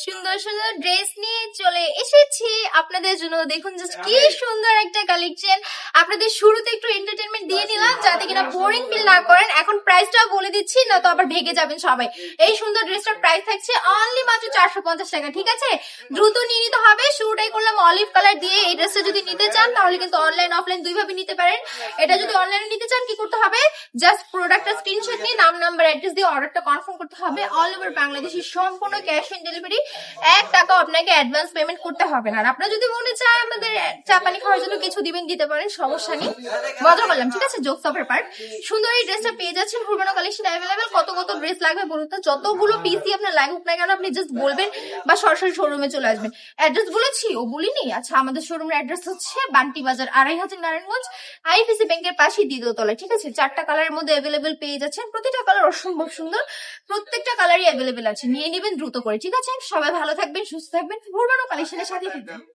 সুন্দর সুন্দর ড্রেস নিয়ে চলে এসেছি আপনাদের জন্য। দেখুন জাস্ট কি সুন্দর একটা কালেকশন। আপনাদের শুরুতে একটু এন্টারটেনমেন্ট দিয়ে নিলাম যাতে কিনা বোরিং ফিল না করেন। এখন প্রাইসটা বলে দিচ্ছি, না তো আবার ভেগে যাবেন সবাই। এই সুন্দর ড্রেসটার প্রাইস থাকছে অনলি মাত্র 450 টাকা। ঠিক আছে, দ্রুত নিয়ে নিতে হবে। শুরুটাই করলাম অলিভ কালার দিয়ে। এই ড্রেসটা যদি নিতে চান তাহলে কিন্তু অনলাইন অফলাইন দুইভাবে নিতে পারেন। এটা যদি অনলাইনে নিতে চান কি করতে হবে, জাস্ট প্রোডাক্টটা স্ক্রিনশট নিয়ে নাম নাম্বার অ্যাড্রেস দিয়ে অর্ডারটা কনফার্ম করতে হবে। অল ওভার বাংলাদেশের সম্পূর্ণ ক্যাশ অন ডেলিভারি, 1 টাকা আপনাকে অ্যাডভান্স পেমেন্ট করতে হবে না। আর আপনারা যদি মনে চায় আমাদের চা পানি খাওয়ার জন্য কিছু দিবেন, দিতে পারেন, সমস্যা নেই। মজা করলাম, ঠিক আছে, জোকস অফের পার্ট। সুন্দর এই ড্রেসটা পেয়ে যাচ্ছেন পুরবানো কালেকশন অ্যাভেলেবেল। কত কত ড্রেস লাগবে বলুন তো? যতগুলো পিসি আপনার লাগুক না কেন আপনি জাস্ট বলবেন বা সরাসরি শোরুমে চলে আসবেন। অ্যাড্রেস বলেছি ও বলিনি? আচ্ছা, আমাদের শোরুমের অ্যাড্রেস হচ্ছে বান্টি বাজার 2.5 নারায়ণগঞ্জ, আইএফএসি ব্যাংকের পাশে দ্বিতীয় তলায়। ঠিক আছে, 4টা কালারের মধ্যে অ্যাভেলেবেল পেয়ে যাচ্ছেন। প্রতিটা কালার অসম্ভব সুন্দর, প্রত্যেকটা কালারই অ্যাভেলেবেল আছে। নিয়ে নেবেন দ্রুত করে। ঠিক আছে, সবাই ভালো থাকবেন, সুস্থ থাকবেন, পুরবানো কালেকশনের সাথে থাকবেন।